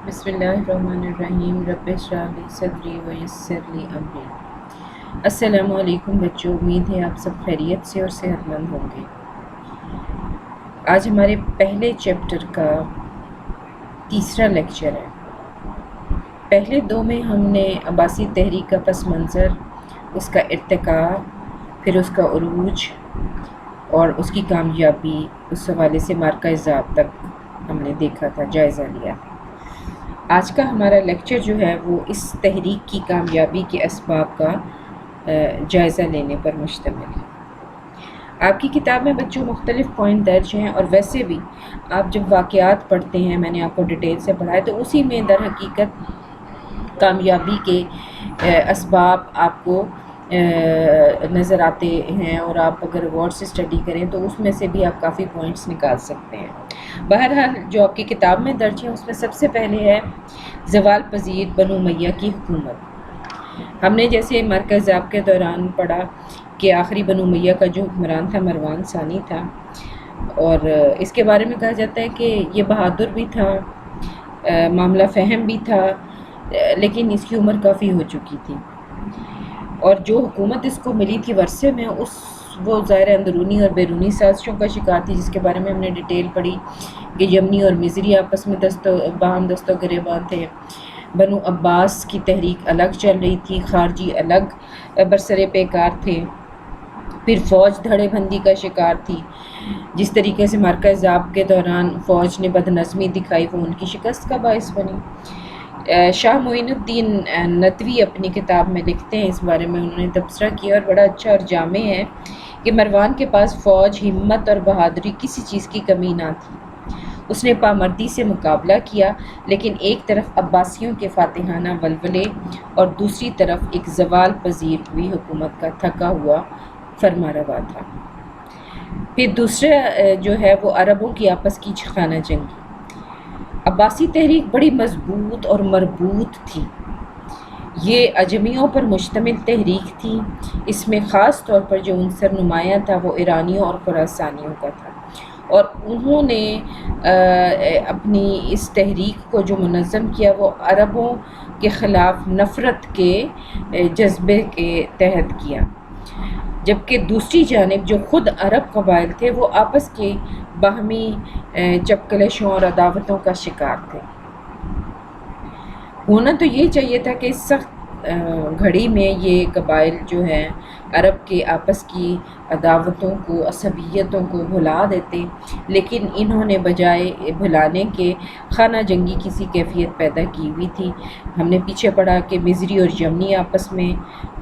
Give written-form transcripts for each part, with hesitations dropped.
بسم اللہ الرحمن الرحیم رب اشرح لی صدری ویسر لی امری۔ السلام علیکم بچوں، امید ہے آپ سب خیریت سے اور صحت مند ہوں گے۔ آج ہمارے پہلے چیپٹر کا تیسرا لیکچر ہے۔ پہلے دو میں ہم نے عباسی تحریک کا پس منظر، اس کا ارتقاء، پھر اس کا عروج اور اس کی کامیابی، اس حوالے سے مارکہ ذات تک ہم نے دیکھا تھا، جائزہ لیا تھا۔ آج کا ہمارا لیکچر جو ہے وہ اس تحریک کی کامیابی کے اسباب کا جائزہ لینے پر مشتمل ہے۔ آپ کی کتاب میں بچوں مختلف پوائنٹ درج ہیں، اور ویسے بھی آپ جب واقعات پڑھتے ہیں، میں نے آپ کو ڈیٹیل سے پڑھا ہے، تو اسی میں در حقیقت کامیابی کے اسباب آپ کو نظر آتے ہیں، اور آپ اگر غور سے اسٹڈی کریں تو اس میں سے بھی آپ کافی پوائنٹس نکال سکتے ہیں۔ بہرحال جو آپ کی کتاب میں درج ہے اس میں سب سے پہلے ہے زوال پذیر بنو امیہ کی حکومت۔ ہم نے جیسے مرکز ذات کے دوران پڑھا کہ آخری بنو امیہ کا جو حکمران تھا مروان ثانی تھا، اور اس کے بارے میں کہا جاتا ہے کہ یہ بہادر بھی تھا، معاملہ فہم بھی تھا، لیکن اس کی عمر کافی ہو چکی تھی، اور جو حکومت اس کو ملی تھی ورثے میں وہ ظاہر اندرونی اور بیرونی سازشوں کا شکار تھی، جس کے بارے میں ہم نے ڈیٹیل پڑھی کہ یمنی اور مصری آپس میں باہم دست و گریباں تھے، بنو عباس کی تحریک الگ چل رہی تھی، خارجی الگ برسر پیکار تھے، پھر فوج دھڑے بندی کا شکار تھی۔ جس طریقے سے مارکہ ذات کے دوران فوج نے بد نظمی دکھائی وہ ان کی شکست کا باعث بنی۔ شاہ معین الدین ندوی اپنی کتاب میں لکھتے ہیں، اس بارے میں انہوں نے تبصرہ کیا اور بڑا اچھا اور جامع ہے کہ مروان کے پاس فوج، ہمت اور بہادری کسی چیز کی کمی نہ تھی۔ اس نے پامردی سے مقابلہ کیا، لیکن ایک طرف عباسیوں کے فاتحانہ ولولے اور دوسری طرف ایک زوال پذیر ہوئی حکومت کا تھکا ہوا فرما روا تھا۔ پھر دوسرا جو ہے وہ عربوں کی آپس کی خانہ جنگی۔ عباسی تحریک بڑی مضبوط اور مربوط تھی، یہ عجمیوں پر مشتمل تحریک تھی۔ اس میں خاص طور پر جو عنصر نمایاں تھا وہ ایرانیوں اور خراسانیوں کا تھا، اور انہوں نے اپنی اس تحریک کو جو منظم کیا وہ عربوں کے خلاف نفرت کے جذبے کے تحت کیا، جبکہ دوسری جانب جو خود عرب قبائل تھے وہ آپس کے باہمی چپکلشوں اور عداوتوں کا شکار تھے۔ ہونا تو یہ چاہیے تھا کہ اس سخت گھڑی میں یہ قبائل جو ہیں عرب کے آپس کی عداوتوں کو، عصبیتوں کو بھلا دیتے، لیکن انہوں نے بجائے بھلانے کے خانہ جنگی کسی کیفیت پیدا کی ہوئی تھی۔ ہم نے پیچھے پڑھا کہ مصری اور یمنی آپس میں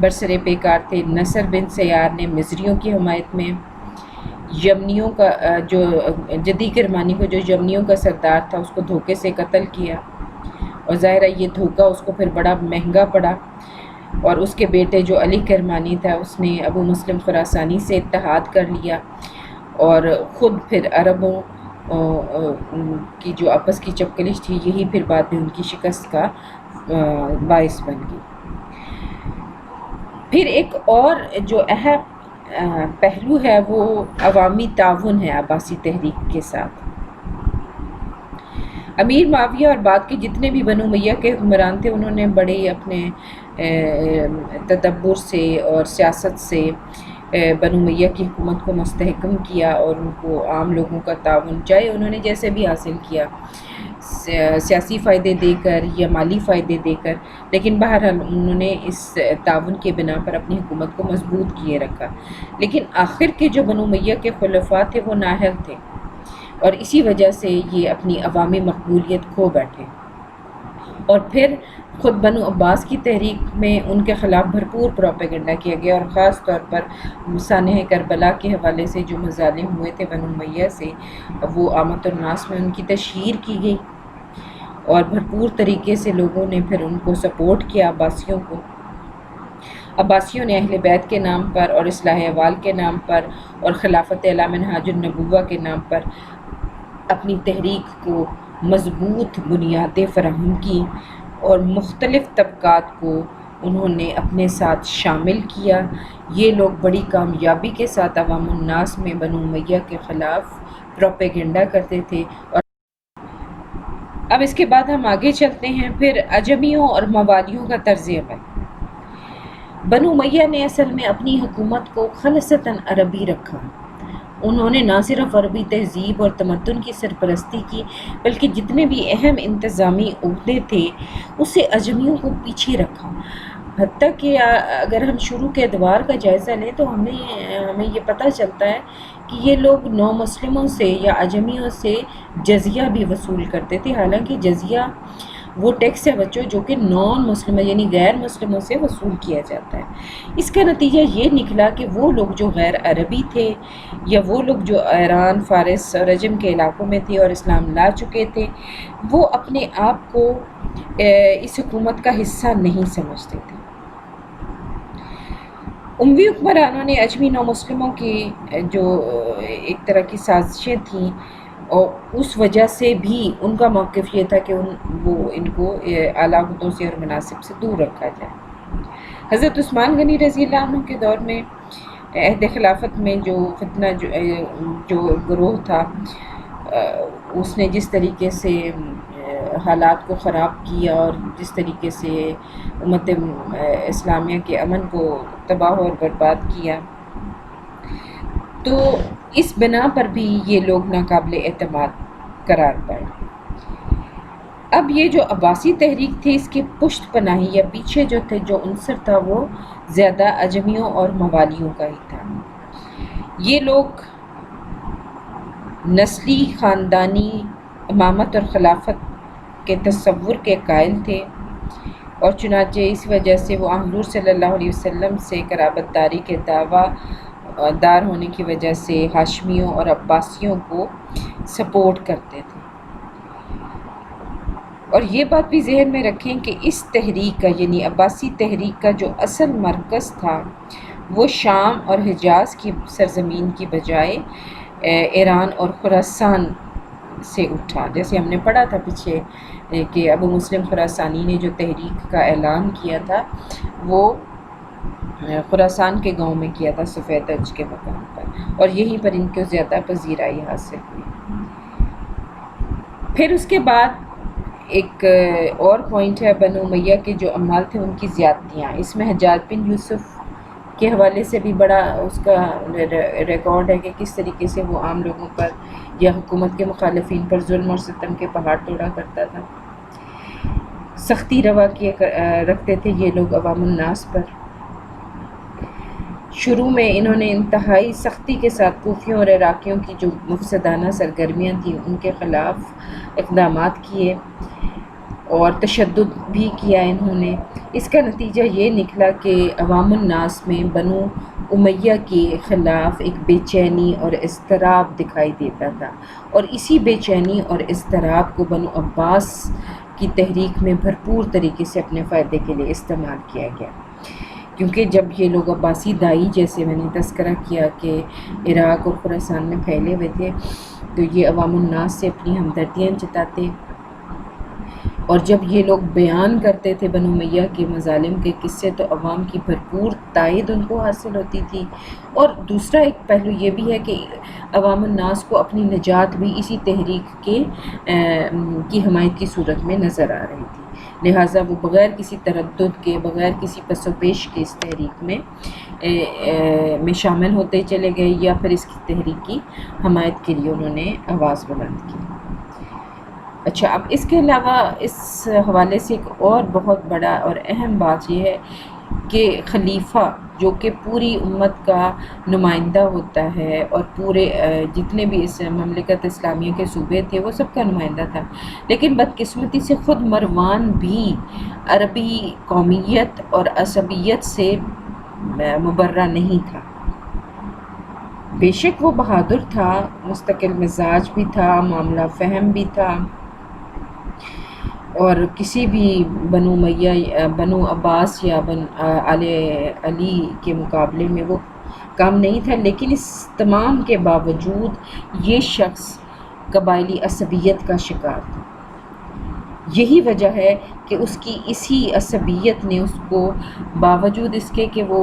برسر پیکار تھے۔ نصر بن سیار نے مصریوں کی حمایت میں یمنیوں کا جو جدی کرمانی کو جو یمنیوں کا سردار تھا اس کو دھوکے سے قتل کیا، اور ظاہر ہے یہ دھوکہ اس کو پھر بڑا مہنگا پڑا، اور اس کے بیٹے جو علی کرمانی تھا اس نے ابو مسلم خراسانی سے اتحاد کر لیا، اور خود پھر عربوں کی جو آپس کی چپکلش تھی یہی پھر بعد میں ان کی شکست کا باعث بن گئی۔ پھر ایک اور جو اہم پہلو ہے وہ عوامی تعاون ہے عباسی تحریک کے ساتھ۔ امیر معاویہ اور بعد کے جتنے بھی بنو امیہ کے حکمران تھے انہوں نے بڑے اپنے تدبر سے اور سیاست سے بنو امیہ کی حکومت کو مستحکم کیا، اور ان کو عام لوگوں کا تعاون چاہے انہوں نے جیسے بھی حاصل کیا، سیاسی فائدے دے کر یا مالی فائدے دے کر، لیکن بہرحال انہوں نے اس تعاون کے بنا پر اپنی حکومت کو مضبوط کیے رکھا۔ لیکن آخر کے جو بنو امیہ کے خلفاء تھے وہ نااہل تھے، اور اسی وجہ سے یہ اپنی عوامی مقبولیت کھو بیٹھے، اور پھر خود بنو عباس کی تحریک میں ان کے خلاف بھرپور پروپیگنڈا کیا گیا، اور خاص طور پر سانحہ کربلا کے حوالے سے جو مظالم ہوئے تھے بنو امیہ سے وہ عامۃ الناس میں ان کی تشہیر کی گئی، اور بھرپور طریقے سے لوگوں نے پھر ان کو سپورٹ کیا عباسیوں کو۔ عباسیوں نے اہل بیت کے نام پر اور اصلاح احوال کے نام پر اور خلافت اعلی منہاج النبوہ کے نام پر اپنی تحریک کو مضبوط بنیادیں فراہم کی، اور مختلف طبقات کو انہوں نے اپنے ساتھ شامل کیا۔ یہ لوگ بڑی کامیابی کے ساتھ عوام الناس میں بنو امیہ کے خلاف پروپیگنڈا کرتے تھے۔ اور اب اس کے بعد ہم آگے چلتے ہیں. پھر اجمیوں اور موالیوں کا طرز عمل. بنو امیہ نے اصل میں اپنی حکومت کو خالصتاً عربی رکھا. انہوں نے نہ صرف عربی تہذیب اور تمدن کی سرپرستی کی بلکہ جتنے بھی اہم انتظامی عہدے تھے اسے اجمیوں کو پیچھے رکھا. حتیٰ کہ اگر ہم شروع کے ادوار کا جائزہ لیں تو ہمیں یہ پتہ چلتا ہے کہ یہ لوگ نو مسلموں سے یا اجمیوں سے جزیہ بھی وصول کرتے تھے. حالانکہ جزیہ وہ ٹیکس ہے بچوں جو کہ نان مسلم یعنی غیر مسلموں سے وصول کیا جاتا ہے. اس کا نتیجہ یہ نکلا کہ وہ لوگ جو غیر عربی تھے یا وہ لوگ جو ایران، فارس اور عجم کے علاقوں میں تھے اور اسلام لا چکے تھے وہ اپنے آپ کو اس حکومت کا حصہ نہیں سمجھتے تھے. اموی حکمرانوں نے اجمی نو مسلموں کی جو ایک طرح کی سازشیں تھیں اور اس وجہ سے بھی ان کا موقف یہ تھا کہ وہ ان کو اعلیٰ عہدوں سے اور مناصب سے دور رکھا جائے. حضرت عثمان غنی رضی اللہ عنہ کے دور میں عہد خلافت میں جو فتنہ جو گروہ تھا اس نے جس طریقے سے حالات کو خراب کیا اور جس طریقے سے امت اسلامیہ کے امن کو تباہ اور برباد کیا تو اس بنا پر بھی یہ لوگ ناقابل اعتماد قرار پائے. اب یہ جو عباسی تحریک تھی اس کی پشت پناہی یا پیچھے جو تھے جو عنصر تھا وہ زیادہ اجمیوں اور موالیوں کا ہی تھا. یہ لوگ نسلی خاندانی امامت اور خلافت کے تصور کے قائل تھے اور چنانچہ اس وجہ سے وہ حضور صلی اللہ علیہ وسلم سے قرابت داری کے دعویٰ دار ہونے کی وجہ سے ہاشمیوں اور عباسیوں کو سپورٹ کرتے تھے. اور یہ بات بھی ذہن میں رکھیں کہ اس تحریک کا یعنی عباسی تحریک کا جو اصل مرکز تھا وہ شام اور حجاز کی سرزمین کی بجائے ایران اور خراسان سے اٹھا. جیسے ہم نے پڑھا تھا پیچھے کہ ابو مسلم خراسانی نے جو تحریک کا اعلان کیا تھا وہ خراسان کے گاؤں میں کیا تھا سفید اج کے مقام پر اور یہیں پر ان کو زیادہ پذیرائی حاصل ہوئی. پھر اس کے بعد ایک اور پوائنٹ ہے بنو امیہ کے جو عمال تھے ان کی زیادتیاں. اس میں حجاج بن یوسف کے حوالے سے بھی بڑا اس کا ریکارڈ ہے کہ کس طریقے سے وہ عام لوگوں پر یا حکومت کے مخالفین پر ظلم اور ستم کے پہاڑ توڑا کرتا تھا. سختی روا رکھتے تھے یہ لوگ عوام الناس پر. شروع میں انہوں نے انتہائی سختی کے ساتھ کوفیوں اور عراقیوں کی جو مفسدانہ سرگرمیاں تھیں ان کے خلاف اقدامات کیے اور تشدد بھی کیا انہوں نے. اس کا نتیجہ یہ نکلا کہ عوام الناس میں بنو امیہ کے خلاف ایک بے چینی اور اضطراب دکھائی دیتا تھا اور اسی بے چینی اور اضطراب کو بنو عباس کی تحریک میں بھرپور طریقے سے اپنے فائدے کے لیے استعمال کیا گیا. کیونکہ جب یہ لوگ عباسی دائی جیسے میں نے تذکرہ کیا کہ عراق اور خراسان میں پھیلے ہوئے تھے تو یہ عوام الناس سے اپنی ہمدردیاں جتاتے اور جب یہ لوگ بیان کرتے تھے بنو امیہ کے مظالم کے قصے تو عوام کی بھرپور تائید ان کو حاصل ہوتی تھی. اور دوسرا ایک پہلو یہ بھی ہے کہ عوام الناس کو اپنی نجات بھی اسی تحریک کی حمایت کی صورت میں نظر آ رہی تھی. لہٰذا وہ بغیر کسی تردد کے بغیر کسی پس و پیش کے اس تحریک میں شامل ہوتے چلے گئے یا پھر اس کی تحریک کی حمایت کے لیے انہوں نے آواز بلند کی. اچھا اب اس کے علاوہ اس حوالے سے ایک اور بہت بڑا اور اہم بات یہ ہے کہ خلیفہ جو کہ پوری امت کا نمائندہ ہوتا ہے اور پورے جتنے بھی اس مملکت اسلامیہ کے صوبے تھے وہ سب کا نمائندہ تھا. لیکن بدقسمتی سے خود مروان بھی عربی قومیت اور عصبیت سے مبرہ نہیں تھا. بے شک وہ بہادر تھا، مستقل مزاج بھی تھا، معاملہ فہم بھی تھا اور کسی بھی بنو عباس یا آل علی کے مقابلے میں وہ کم نہیں تھا. لیکن اس تمام کے باوجود یہ شخص قبائلی عصبیت کا شکار تھا. یہی وجہ ہے کہ اس کی اسی عصبیت نے اس کو باوجود اس کے کہ وہ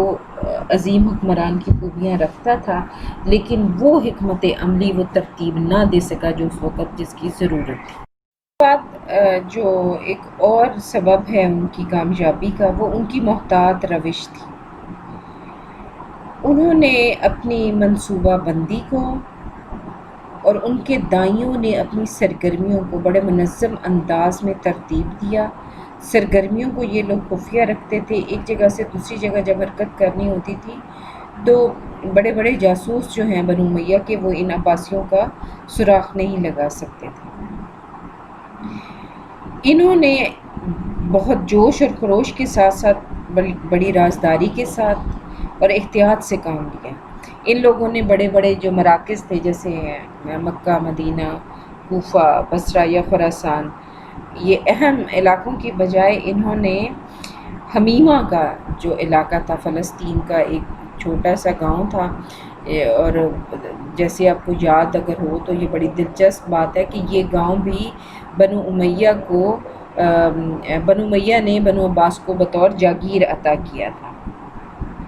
عظیم حکمران کی خوبیاں رکھتا تھا لیکن وہ حکمت عملی وہ ترتیب نہ دے سکا جو اس وقت جس کی ضرورت تھی. بعد جو ایک اور سبب ہے ان کی کامیابی کا، وہ ان کی محتاط روش تھی۔ انہوں نے اپنی منصوبہ بندی کو اور ان کے دائیوں نے اپنی سرگرمیوں کو بڑے منظم انداز میں ترتیب دیا۔ سرگرمیوں کو یہ لوگ خفیہ رکھتے تھے۔ ایک جگہ سے دوسری جگہ جب حرکت کرنی ہوتی تھی تو بڑے بڑے جاسوس جو ہیں بنو امیہ کے، وہ ان عباسیوں کا سراغ نہیں لگا سکتے تھے۔ انہوں نے بہت جوش اور خروش کے ساتھ ساتھ بڑی رازداری کے ساتھ اور احتیاط سے کام لیا۔ ان لوگوں نے بڑے بڑے جو مراکز تھے، جیسے مکہ، مدینہ، کوفہ، بصرہ یا خراسان، یہ اہم علاقوں کی بجائے انہوں نے حمیمہ کا جو علاقہ تھا، فلسطین کا ایک چھوٹا سا گاؤں تھا، اور جیسے آپ کو یاد اگر ہو تو یہ بڑی دلچسپ بات ہے کہ یہ گاؤں بھی بنو امیہ نے بنو عباس کو بطور جاگیر عطا کیا تھا،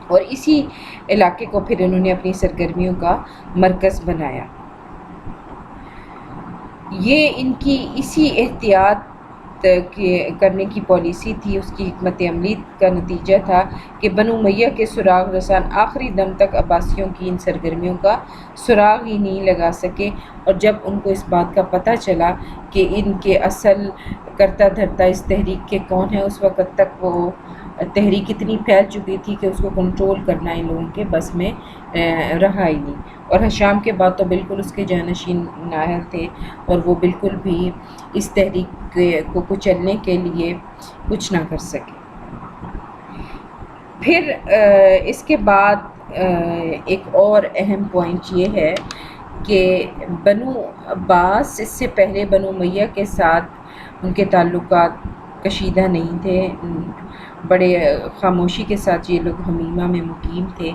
اور اسی علاقے کو پھر انہوں نے اپنی سرگرمیوں کا مرکز بنایا۔ یہ ان کی اسی احتیاط کرنے کی پالیسی تھی، اس کی حکمت عملی کا نتیجہ تھا کہ بنو امیہ کے سراغ رسان آخری دم تک عباسیوں کی ان سرگرمیوں کا سراغ ہی نہیں لگا سکے، اور جب ان کو اس بات کا پتہ چلا کہ ان کے اصل کرتا دھرتا اس تحریک کے کون ہیں، اس وقت تک وہ تحریک اتنی پھیل چکی تھی کہ اس کو کنٹرول کرنا ان لوگوں کے بس میں رہا ہی نہیں، اور ہشام کے بعد تو بالکل اس کے جانشین نااہل تھے، اور وہ بالکل بھی اس تحریک کو کچلنے کے لیے کچھ نہ کر سکے۔ پھر اس کے بعد ایک اور اہم پوائنٹ یہ ہے کہ بنو عباس اس سے پہلے بنو امیہ کے ساتھ ان کے تعلقات کشیدہ نہیں تھے، بڑے خاموشی کے ساتھ یہ لوگ حمیمہ میں مقیم تھے،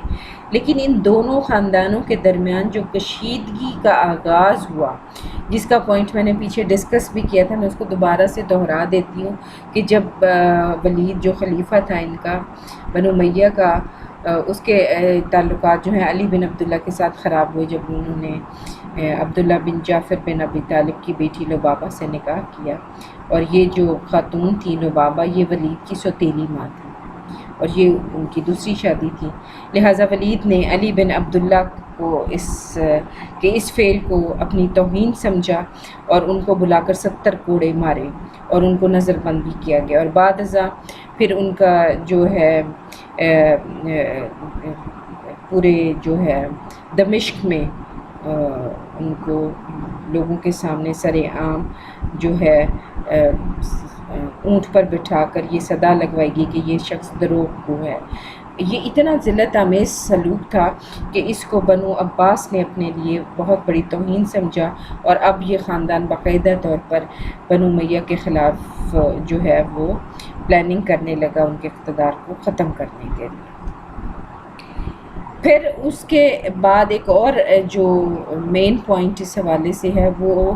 لیکن ان دونوں خاندانوں کے درمیان جو کشیدگی کا آغاز ہوا، جس کا پوائنٹ میں نے پیچھے ڈسکس بھی کیا تھا، میں اس کو دوبارہ سے دہرا دیتی ہوں کہ جب ولید جو خلیفہ تھا ان کا بنو امیہ کا، اس کے تعلقات جو ہیں علی بن عبداللہ کے ساتھ خراب ہوئے، جب انہوں نے عبداللہ بن جعفر بن ابی طالب کی بیٹی لبابہ سے نکاح کیا، اور یہ جو خاتون تھی لبابہ، یہ ولید کی سوتیلی ماں تھی، اور یہ ان کی دوسری شادی تھی، لہٰذا ولید نے علی بن عبداللہ کو اس فعل کو اپنی توہین سمجھا، اور ان کو بلا کر 70 کوڑے مارے، اور ان کو نظر بند بھی کیا گیا، اور بعد ازاں پھر ان کا جو ہے پورے جو ہے دمشق میں ان کو لوگوں کے سامنے سر عام جو ہے اونٹ پر بٹھا کر یہ صدا لگوائی گئی کہ یہ شخص دروغ گو ہے۔ یہ اتنا ذلت آمیز سلوک تھا کہ اس کو بنو عباس نے اپنے لیے بہت بڑی توہین سمجھا، اور اب یہ خاندان باقاعدہ طور پر بنو امیہ کے خلاف جو ہے وہ پلاننگ کرنے لگا ان کے اقتدار کو ختم کرنے کے لیے۔ پھر اس کے بعد ایک اور جو مین پوائنٹ اس حوالے سے ہے، وہ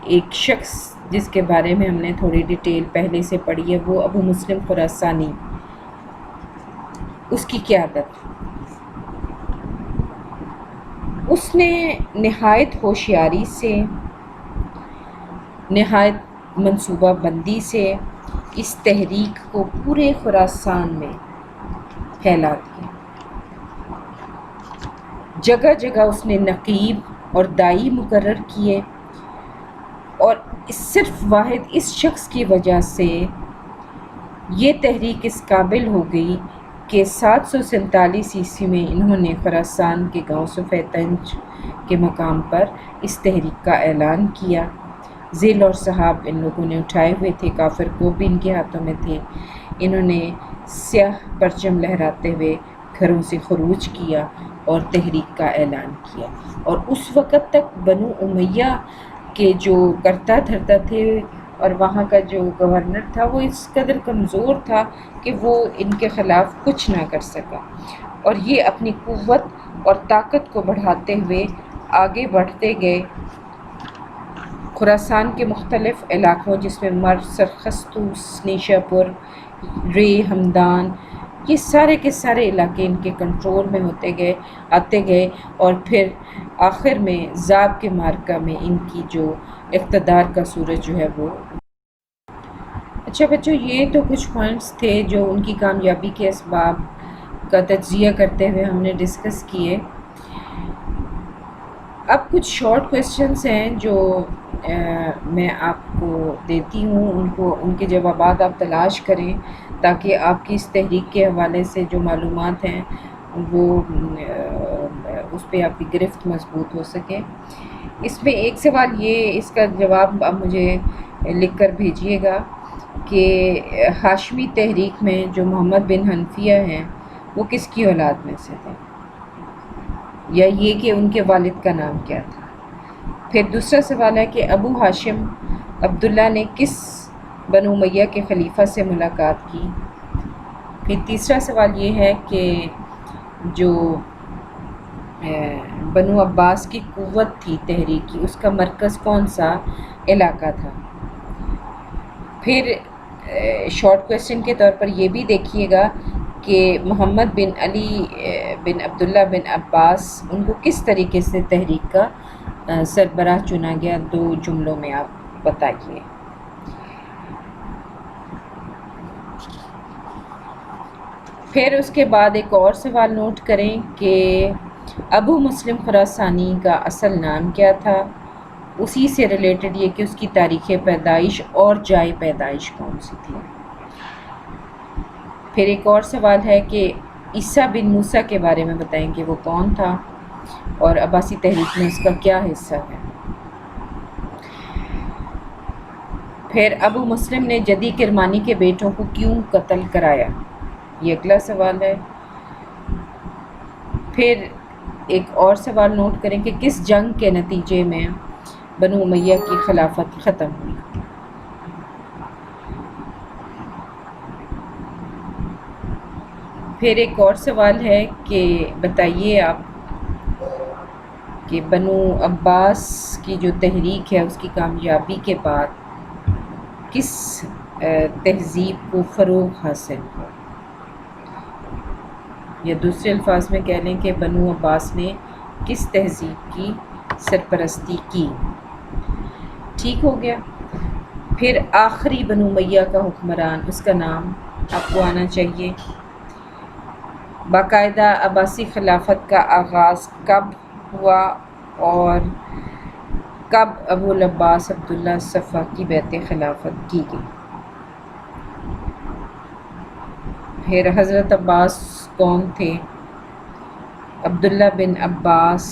ایک شخص جس کے بارے میں ہم نے تھوڑی ڈیٹیل پہلے سے پڑھی ہے، وہ ابو مسلم خراسانی، اس کی قیادت۔ اس نے نہایت ہوشیاری سے، نہایت منصوبہ بندی سے اس تحریک کو پورے خراسان میں پھیلا دیا۔ جگہ جگہ اس نے نقیب اور دائی مقرر کیے، اور صرف واحد اس شخص کی وجہ سے یہ تحریک اس قابل ہو گئی کہ 747 عیسوی میں انہوں نے خراسان کے گاؤں سفیدنج کے مقام پر اس تحریک کا اعلان کیا۔ ذیل اور صحاب ان لوگوں نے اٹھائے ہوئے تھے، کافر کو بھی ان کے ہاتھوں میں تھے۔ انہوں نے سیاہ پرچم لہراتے ہوئے گھروں سے خروج کیا اور تحریک کا اعلان کیا، اور اس وقت تک بنو امیہ کے جو کرتا دھرتا تھے اور وہاں کا جو گورنر تھا، وہ اس قدر کمزور تھا کہ وہ ان کے خلاف کچھ نہ کر سکا، اور یہ اپنی قوت اور طاقت کو بڑھاتے ہوئے آگے بڑھتے گئے۔ خراسان کے مختلف علاقوں جس میں مرو، سرخستوس، نیشا پور، رے، ہمدان، یہ سارے کے سارے علاقے ان کے کنٹرول میں آتے گئے، اور پھر آخر میں ذاب کے مارکہ میں ان کی جو اقتدار کا سورج جو ہے وہ۔ اچھا بچوں، یہ تو کچھ پوائنٹس تھے جو ان کی کامیابی کے اسباب کا تجزیہ کرتے ہوئے ہم نے ڈسکس کیے۔ اب کچھ شارٹ کویسچنس ہیں جو میں آپ کو دیتی ہوں، ان کے جوابات آپ تلاش کریں تاکہ آپ کی اس تحریک کے حوالے سے جو معلومات ہیں وہ اس پہ آپ کی گرفت مضبوط ہو سکے۔ اس میں ایک سوال یہ، اس کا جواب آپ مجھے لکھ کر بھیجیے گا کہ ہاشمی تحریک میں جو محمد بن حنفیہ ہیں وہ کس کی اولاد میں سے تھے، یا یہ کہ ان کے والد کا نام کیا تھا۔ پھر دوسرا سوال ہے کہ ابو ہاشم عبداللہ نے کس بنو امیہ کے خلیفہ سے ملاقات کی۔ پھر تیسرا سوال یہ ہے کہ جو بنو عباس کی قوت تھی تحریک کی، اس کا مرکز کون سا علاقہ تھا۔ پھر شارٹ کویسچن کے طور پر یہ بھی دیکھیے گا کہ محمد بن علی بن عبداللہ بن عباس ان کو کس طریقے سے تحریک کا سربراہ چنا گیا، 2 جملوں میں آپ بتائیے۔ پھر اس کے بعد ایک اور سوال نوٹ کریں کہ ابو مسلم خراسانی کا اصل نام کیا تھا۔ اسی سے ریلیٹڈ یہ کہ اس کی تاریخ پیدائش اور جائے پیدائش کون سی تھی۔ پھر ایک اور سوال ہے کہ عیسیٰ بن موسیٰ کے بارے میں بتائیں کہ وہ کون تھا اور عباسی تحریک میں اس کا کیا حصہ ہے۔ پھر ابو مسلم نے جدی کرمانی کے بیٹوں کو کیوں قتل کرایا، یہ اگلا سوال ہے۔ پھر ایک اور سوال نوٹ کریں کہ کس جنگ کے نتیجے میں بنو امیہ کی خلافت ختم ہوئی۔ پھر ایک اور سوال ہے کہ بتائیے آپ کہ بنو عباس کی جو تحریک ہے اس کی کامیابی کے بعد کس تہذیب کو فروغ حاصل ہوا، یا دوسرے الفاظ میں کہہ لیں کہ بنو عباس نے کس تہذیب کی سرپرستی کی۔ ٹھیک ہو گیا۔ پھر آخری بنو امیہ کا حکمران، اس کا نام آپ کو آنا چاہیے۔ باقاعدہ عباسی خلافت کا آغاز کب ہوا اور کب ابو العباس عبداللہ صفوی کی بیعت خلافت کی گئی۔ پھر حضرت عباس کون تھے، عبداللہ بن عباس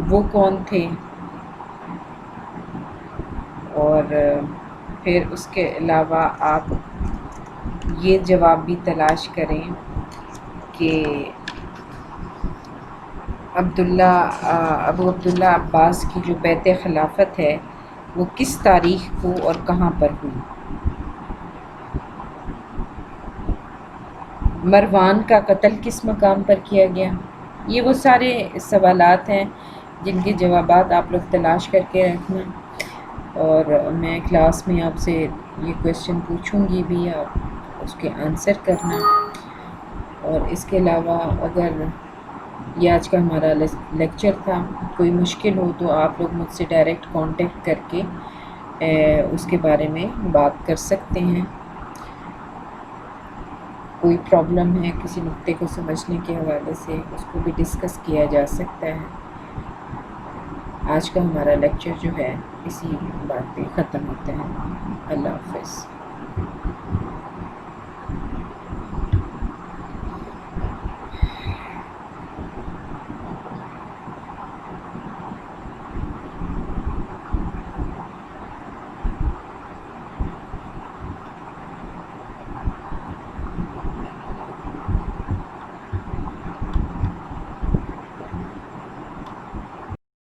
وہ کون تھے، اور پھر اس کے علاوہ آپ یہ جواب بھی تلاش کریں کہ ابو عبداللہ عباس کی جو بیعت خلافت ہے وہ کس تاریخ کو اور کہاں پر ہوئی۔ مروان کا قتل کس مقام پر کیا گیا۔ یہ وہ سارے سوالات ہیں جن کے جوابات آپ لوگ تلاش کر کے رکھنا، اور میں کلاس میں آپ سے یہ کویسچن پوچھوں گی بھی، آپ اس کے آنسر کرنا۔ اور اس کے علاوہ اگر یہ آج کا ہمارا لیکچر تھا، کوئی مشکل ہو تو آپ لوگ مجھ سے ڈائریکٹ کانٹیکٹ کر کے اس کے بارے میں بات کر سکتے ہیں۔ کوئی پرابلم ہے کسی نقطے کو سمجھنے کے حوالے سے، اس کو بھی ڈسکس کیا جا سکتا ہے۔ آج کا ہمارا لیکچر جو ہے اسی بات پہ ختم ہوتا ہے۔ اللہ حافظ۔